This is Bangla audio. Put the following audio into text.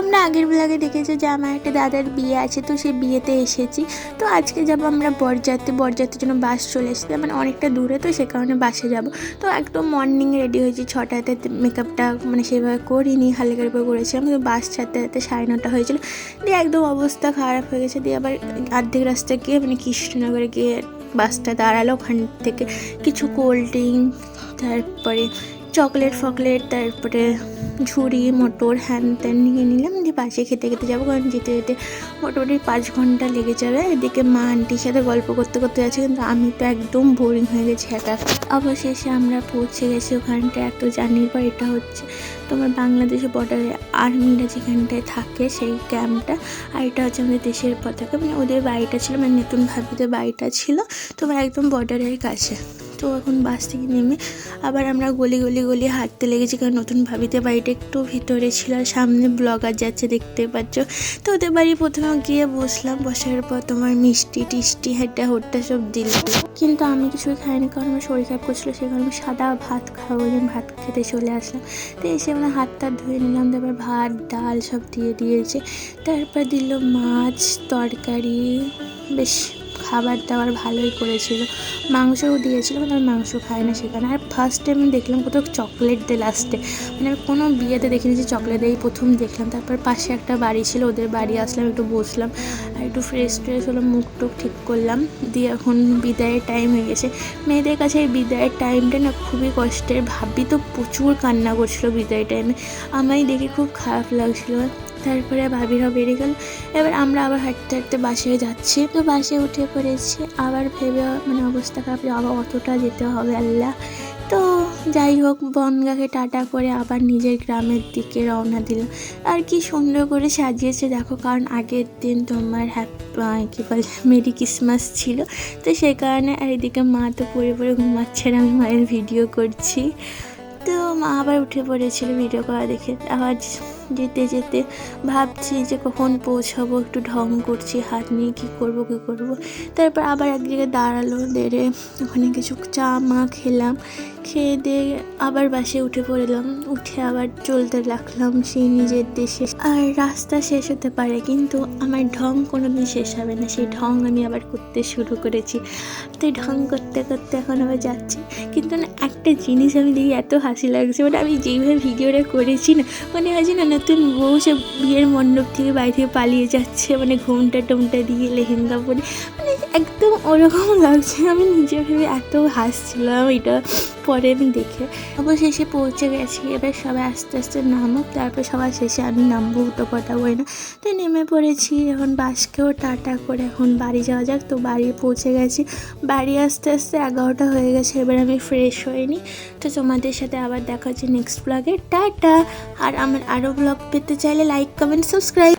তোমরা আগের ব্লগে দেখেছো যে আমার একটা দাদার বিয়ে আছে, তো সেই বিয়েতে এসেছি। তো আজকে যাবো আমরা বরযাত্রীর জন্য বাস চলে এসেছে, মানে অনেকটা দূরে, তো সে কারণে বাসে যাব। তো একদম মর্নিং রেডি হয়েছি, 6টাতে মেকআপটা মানে সেভাবে করিনি, হালকার উপর করেছিলাম। তো বাস ছাড়তে 9:30 হয়েছিল, দিয়ে একদম অবস্থা খারাপ হয়ে গেছে। দিয়ে আবার অর্ধেক রাস্তা গিয়ে মানে কৃষ্ণনগরে গিয়ে বাসটা দাঁড়ালো, ওখান থেকে কিছু কোল্ড ড্রিঙ্ক, তারপরে চকলেট ফকলেট, তারপরে ঝুড়ি মটর হ্যান ত্যান নিয়ে নিলাম। দিয়ে বাসে খেতে খেতে যাবো, কারণ যেতে যেতে মোটামুটি 5 ঘন্টা লেগে যাবে। এদিকে মা আন্টির সাথে গল্প করতে করতে যাচ্ছে, কিন্তু আমি তো একদম বোরিং হয়ে গেছি একা। অবশেষে আমরা পৌঁছে গেছি ওখানটায়। এত জার্নির পর এটা হচ্ছে তোমার বাংলাদেশের বর্ডারে আর্মিরা যেখানটায় থাকে সেই ক্যাম্পটা, আর এটা হচ্ছে আমাদের দেশের পতাকা, মানে ওদের বাড়িটা ছিল, মানে নতুন ভাবিদের বাড়িটা ছিল তোমার একদম বর্ডারের কাছে। তো এখন বাস থেকে নেমে আবার আমরা গলি হাঁটতে লেগেছি, কারণ নতুন ভাবিতে বাড়িটা একটু ভিতরে ছিল, আর সামনে ব্লগার যাচ্ছে দেখতে পাচ্ছ। তো ওদের বাড়ি প্রথমে গিয়ে বসলাম, বসার পর তোমার মিষ্টি টিষ্টি হাঁটা হোট্টা সব দিল, কিন্তু আমি কিছুই খাইনি, কারণ আমার শরীর খারাপ করছিলো। সেই কারণে সাদা ভাত খাবো, ভাত খেতে চলে আসলাম। তো এসে আমরা হাত টাত ধুয়ে নিলাম, তারপর ভাত ডাল সব দিয়ে দিয়েছে। তারপর দিল মাছ তরকারি, বেশ খাবার দাবার ভালোই করেছিল। মাংসও দিয়েছিল, মানে আমি মাংস খাই না সেখানে। আর ফার্স্ট টাইম আমি দেখলাম কোথাও চকলেট দে লাস্টে, মানে আমি কোনো বিয়েতে দেখিনি যে চকলেট দেয়, প্রথম দেখলাম। তারপর পাশে একটা বাড়ি ছিল, ওদের বাড়ি আসলাম, একটু বসলাম, আর একটু ফ্রেশ ট্রেশ হলাম, মুখ টুক ঠিক করলাম। দিয়ে এখন বিদায়ের টাইম হয়ে গেছে। মেয়েদের কাছে এই বিদায়ের টাইমটা না খুবই কষ্টের। ভাবি তো প্রচুর কান্না করছিলো বিদায়ের টাইমে, আমায় দেখে খুব খারাপ লাগছিলো। তারপরে ভাবিরাও বেরিয়ে গেল। এবার আমরা আবার হাঁটতে হাঁটতে বাসে যাচ্ছি। তো বাসে উঠে পড়েছি, আবার ভেবে মানে অবস্থা খারাপ, আবার অতটা যেতে হবে আল্লাহ। তো যাই হোক, বনগাঁকে টাটা করে আবার নিজের গ্রামের দিকে রওনা দিলাম। আর কি সুন্দর করে সাজিয়েছে দেখো, কারণ আগের দিন তোমার কী বলে মেরি ক্রিসমাস ছিল, তো সেই কারণে। আর এদিকে মা তো পড়ে পড়ে ঘুমাচ্ছে, আর আমি মায়ের ভিডিও করছি। তো মা আবার উঠে পড়েছিল ভিডিও করা দেখে। আবার যেতে যেতে ভাবছি যে কখন পৌঁছাবো, একটু ঢং করছি হাত নিয়ে কী করবো। তারপর আবার এক জায়গায় দাঁড়ালো, দেড়ে ওখানে কিছু চা মা খেলাম, খেয়ে দিয়ে আবার বাসে উঠে পড়লাম। উঠে আবার চলতে লাগলাম সেই নিজের দেশে। আর রাস্তা শেষ হতে পারে, কিন্তু আমার ঢং কোনো দিন শেষ হবে না, সেই ঢং আমি আবার করতে শুরু করেছি। তো ঢং করতে করতে এখন আবার যাচ্ছি। কিন্তু না একটা জিনিস আমি দেখি এত হাসি লাগছে, মানে আমি যেইভাবে ভিডিওটা করেছি না, মনে হয় না নতুন বউ সে বিয়ের মণ্ডপ থেকে বাড়ি থেকে পালিয়ে যাচ্ছে, মানে ঘোমটা টোমটা দিয়ে লেহেঙ্গা পরে, মানে একদম ওরকম লাগছে। আমি নিজে ভেবে এত হাসছিলাম এটা পরে আমি দেখে। অবশেষে পৌঁছে গেছি। এবার সবাই আস্তে আস্তে নামুক, তারপর সবার শেষে আমি নামবো, তো কথা বই না। তো নেমে পড়েছি, এখন বাসকেও টাটা করে এখন বাড়ি যাওয়া যাক। তো বাড়ি পৌঁছে গেছি, বাড়ি আস্তে আস্তে 11টা হয়ে গেছে। এবার আমি ফ্রেশ হইনি। তো তোমাদের সাথে আবার দেখা হচ্ছে নেক্সট ব্লগে, টাটা। আর আমার আরও ব্লগ পেতে চাইলে লাইক কমেন্ট সাবস্ক্রাইব।